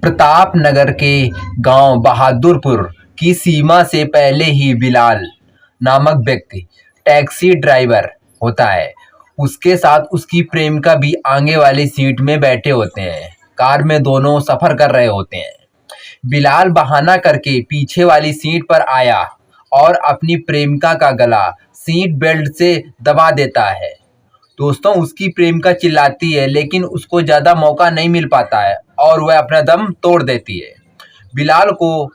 प्रतापनगर के गांव बहादुरपुर की सीमा से पहले ही बिलाल नामक व्यक्ति टैक्सी ड्राइवर होता है। उसके साथ उसकी प्रेमिका भी आगे वाली सीट में बैठे होते हैं। कार में दोनों सफर कर रहे होते हैं। बिलाल बहाना करके पीछे वाली सीट पर आया और अपनी प्रेमिका का गला सीट बेल्ट से दबा देता है। दोस्तों, उसकी प्रेमिका चिल्लाती है लेकिन उसको ज़्यादा मौका नहीं मिल पाता है और वह अपना दम तोड़ देती है। बिलाल को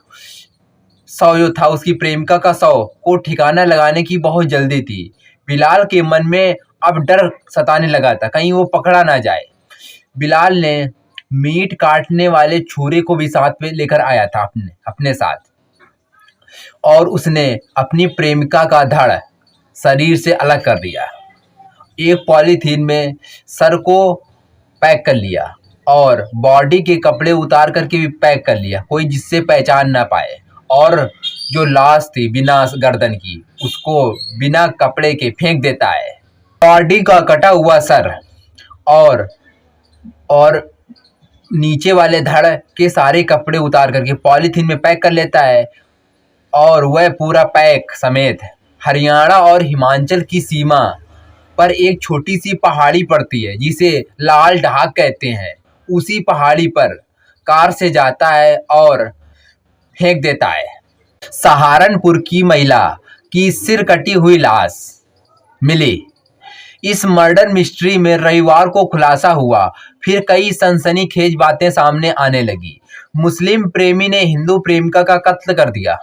शव जो था, उसकी प्रेमिका का शव को ठिकाना लगाने की बहुत जल्दी थी। बिलाल के मन में अब डर सताने लगा था, कहीं वो पकड़ा ना जाए। बिलाल ने मीट काटने वाले छुरे को भी साथ में लेकर आया था अपने साथ, और उसने अपनी प्रेमिका का धड़ शरीर से अलग कर दिया। एक पॉलीथीन में सर को पैक कर लिया और बॉडी के कपड़े उतार करके भी पैक कर लिया, कोई जिससे पहचान ना पाए। और जो लाश थी बिना गर्दन की, उसको बिना कपड़े के फेंक देता है। बॉडी का कटा हुआ सर और नीचे वाले धड़ के सारे कपड़े उतार करके पॉलीथीन में पैक कर लेता है और वह पूरा पैक समेत हरियाणा और हिमाचल की सीमा पर एक छोटी सी पहाड़ी पड़ती है जिसे लाल ढाक कहते हैं। उसी पहाड़ी पर कार से जाता है और फेंक देता है। सहारनपुर की महिला की सिर कटी हुई लाश मिली। इस मर्डर मिस्ट्री में रविवार को खुलासा हुआ। फिर कई सनसनीखेज बातें सामने आने लगी। मुस्लिम प्रेमी ने हिंदू प्रेमिका का कत्ल कर दिया।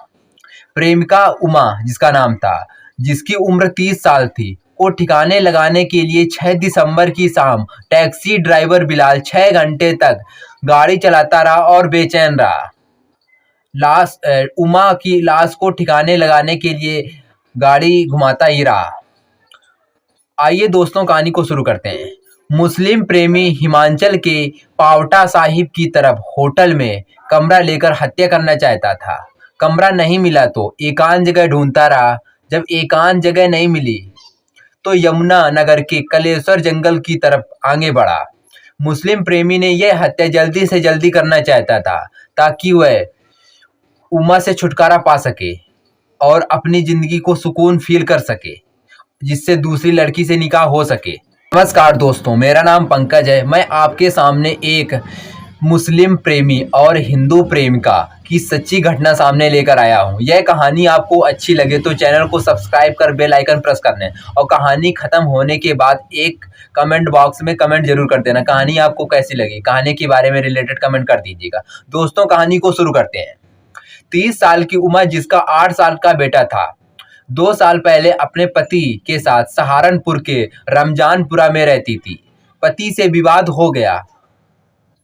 प्रेमिका उमा, जिसका नाम था, जिसकी उम्र 30 साल थी, को ठिकाने लगाने के लिए 6 दिसंबर की शाम टैक्सी ड्राइवर बिलाल 6 घंटे तक गाड़ी चलाता रहा और बेचैन रहा। उमा की लाश को ठिकाने लगाने के लिए गाड़ी घुमाता ही रहा। आइए दोस्तों, कहानी को शुरू करते हैं। मुस्लिम प्रेमी हिमाचल के पावटा साहिब की तरफ होटल में कमरा लेकर हत्या करना चाहता था। कमरा नहीं मिला तो एकांत जगह ढूंढता रहा। जब एकांत जगह नहीं मिली तो यमुना नगर के कलेश्वर जंगल की तरफ आगे बढ़ा। मुस्लिम प्रेमी ने यह हत्या जल्दी से जल्दी करना चाहता था ताकि वह उमा से छुटकारा पा सके और अपनी जिंदगी को सुकून फील कर सके, जिससे दूसरी लड़की से निकाह हो सके। नमस्कार दोस्तों, मेरा नाम पंकज है। मैं आपके सामने एक मुस्लिम प्रेमी और हिंदू प्रेमिका की सच्ची घटना सामने लेकर आया हूँ। यह कहानी आपको अच्छी लगे तो चैनल को सब्सक्राइब कर बेल आइकन प्रेस कर दें और कहानी खत्म होने के बाद एक कमेंट बॉक्स में कमेंट जरूर कर देना, कहानी आपको कैसी लगी। कहानी के बारे में रिलेटेड कमेंट कर दीजिएगा। दोस्तों, कहानी को शुरू करते हैं। 30 साल की उमा, जिसका 8 साल का बेटा था, 2 साल पहले अपने पति के साथ सहारनपुर के रमजानपुरा में रहती थी। पति से विवाद हो गया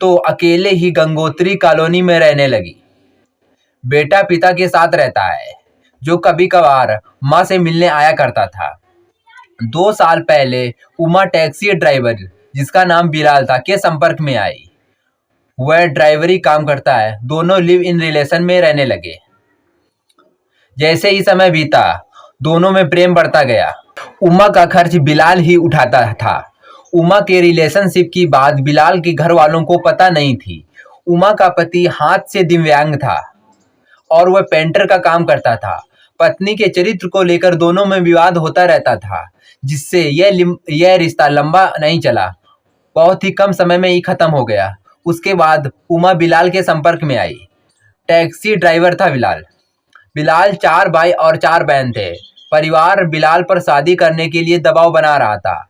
तो अकेले ही गंगोत्री कॉलोनी में रहने लगी। बेटा पिता के साथ रहता है, जो कभी कभार माँ से मिलने आया करता था। 2 साल पहले उमा टैक्सी ड्राइवर, जिसका नाम बिलाल था, के संपर्क में आई। वह ड्राइवरी काम करता है। दोनों लिव इन रिलेशन में रहने लगे। जैसे ही समय बीता, दोनों में प्रेम बढ़ता गया। उमा का खर्च बिलाल ही उठाता था। उमा के रिलेशनशिप की बात बिलाल के घर वालों को पता नहीं थी। उमा का पति हाथ से दिव्यांग था और वह पेंटर का काम करता था। पत्नी के चरित्र को लेकर दोनों में विवाद होता रहता था, जिससे यह रिश्ता लंबा नहीं चला, बहुत ही कम समय में ही खत्म हो गया। उसके बाद उमा बिलाल के संपर्क में आई। टैक्सी ड्राइवर था बिलाल 4 भाई और 4 बहन थे। परिवार बिलाल पर शादी करने के लिए दबाव बना रहा था।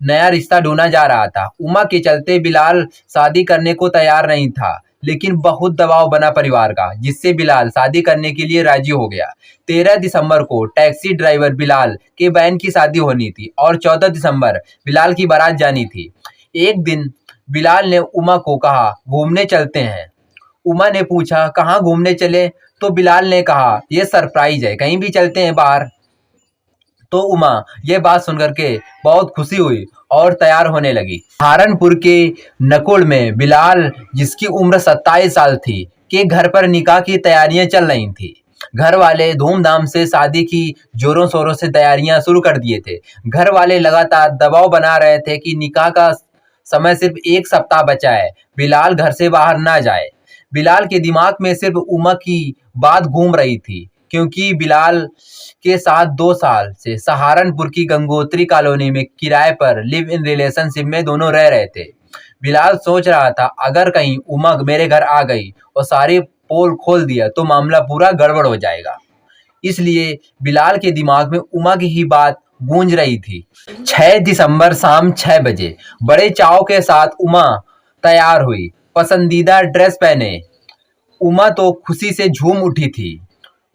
नया रिश्ता ढूंढा जा रहा था। उमा के चलते बिलाल शादी करने को तैयार नहीं था, लेकिन बहुत दबाव बना परिवार का, जिससे बिलाल शादी करने के लिए राजी हो गया। 13 दिसंबर को टैक्सी ड्राइवर बिलाल के बहन की शादी होनी थी और 14 दिसंबर बिलाल की बारात जानी थी। एक दिन बिलाल ने उमा को कहा, घूमने चलते हैं। उमा ने पूछा, कहाँ घूमने चले? तो बिलाल ने कहा, ये सरप्राइज है, कहीं भी चलते हैं बाहर। तो उमा ये बात सुनकर के बहुत खुशी हुई और तैयार होने लगी। सहारनपुर के नकुल में बिलाल, जिसकी उम्र 27 साल थी, के घर पर निकाह की तैयारियां चल रही थी। घर वाले धूमधाम से शादी की जोरों शोरों से तैयारियां शुरू कर दिए थे। घर वाले लगातार दबाव बना रहे थे कि निकाह का समय सिर्फ 1 सप्ताह बचा है, बिलाल घर से बाहर ना जाए। बिलाल के दिमाग में सिर्फ उमा की बात घूम रही थी, क्योंकि बिलाल के साथ 2 साल से सहारनपुर की गंगोत्री कॉलोनी में किराए पर लिव इन रिलेशनशिप में दोनों रह रहे थे। बिलाल सोच रहा था, अगर कहीं उमा मेरे घर आ गई और सारी पोल खोल दिया तो मामला पूरा गड़बड़ हो जाएगा। इसलिए बिलाल के दिमाग में उमा की ही बात गूंज रही थी। 6 दिसंबर शाम 6 बजे बड़े चाव के साथ उमा तैयार हुई, पसंदीदा ड्रेस पहने। उमा तो खुशी से झूम उठी थी।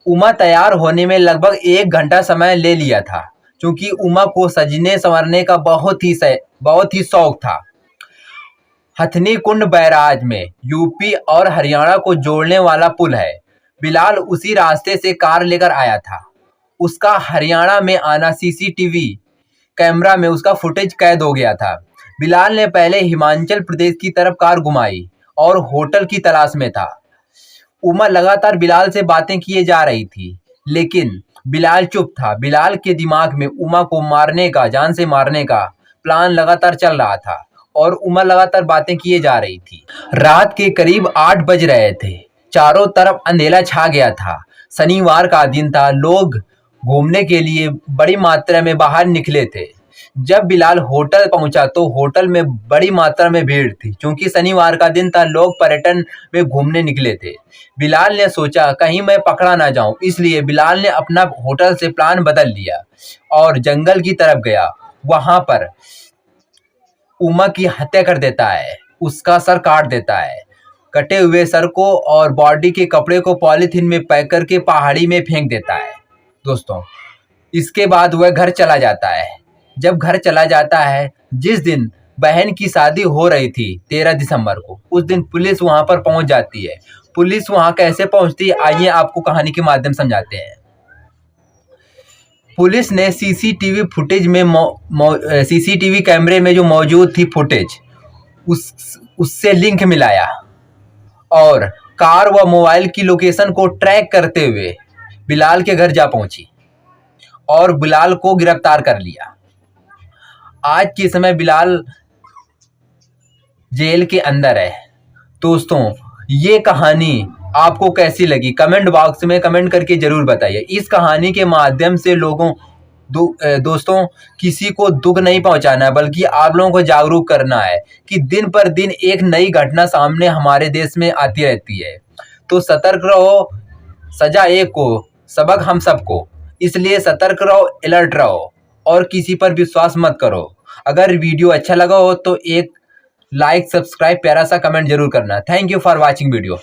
उमा तैयार होने में लगभग 1 घंटा समय ले लिया था, क्योंकि उमा को सजने संवरने का बहुत ही शौक था। हथनी कुंड बैराज में यूपी और हरियाणा को जोड़ने वाला पुल है। बिलाल उसी रास्ते से कार लेकर आया था। उसका हरियाणा में आना सीसीटीवी कैमरा में उसका फुटेज कैद हो गया था। बिलाल ने पहले हिमाचल प्रदेश की तरफ कार घुमाई और होटल की तलाश में था। उमा लगातार बिलाल से बातें किए जा रही थी, लेकिन बिलाल चुप था। बिलाल के दिमाग में उमा को मारने का, जान से मारने का प्लान लगातार चल रहा था और उमा लगातार बातें किए जा रही थी। रात के करीब 8 बज रहे थे। चारों तरफ अंधेरा छा गया था। शनिवार का दिन था। लोग घूमने के लिए बड़ी मात्रा में बाहर निकले थे। जब बिलाल होटल पहुंचा तो होटल में बड़ी मात्रा में भीड़ थी, क्योंकि शनिवार का दिन था। लोग पर्यटन में घूमने निकले थे। बिलाल ने सोचा, कहीं मैं पकड़ा ना जाऊं, इसलिए बिलाल ने अपना होटल से प्लान बदल लिया और जंगल की तरफ गया। वहां पर उमा की हत्या कर देता है, उसका सर काट देता है। कटे हुए सर को और बॉडी के कपड़े को पॉलीथीन में पैक करके पहाड़ी में फेंक देता है। दोस्तों, इसके बाद वह घर चला जाता है। जब घर चला जाता है, जिस दिन बहन की शादी हो रही थी 13 दिसंबर को, उस दिन पुलिस वहां पर पहुंच जाती है। पुलिस वहां कैसे पहुंचती है, आइए आपको कहानी के माध्यम समझाते हैं। पुलिस ने सीसीटीवी फुटेज में सीसीटीवी कैमरे में जो मौजूद थी फुटेज, उससे लिंक मिलाया और कार व मोबाइल की लोकेशन को ट्रैक करते हुए बिलाल के घर जा पहुंची और बिलाल को गिरफ्तार कर लिया। आज के समय बिलाल जेल के अंदर है। दोस्तों, ये कहानी आपको कैसी लगी कमेंट बॉक्स में कमेंट करके जरूर बताइए। इस कहानी के माध्यम से दोस्तों, किसी को दुख नहीं पहुंचाना है, बल्कि आप लोगों को जागरूक करना है कि दिन पर दिन एक नई घटना सामने हमारे देश में आती रहती है। तो सतर्क रहो, सजा एक को, सबक हम सबको। इसलिए सतर्क रहो, अलर्ट रहो और किसी पर विश्वास मत करो। अगर वीडियो अच्छा लगा हो तो एक लाइक, सब्सक्राइब, प्यारा सा कमेंट जरूर करना। Thank you for watching video.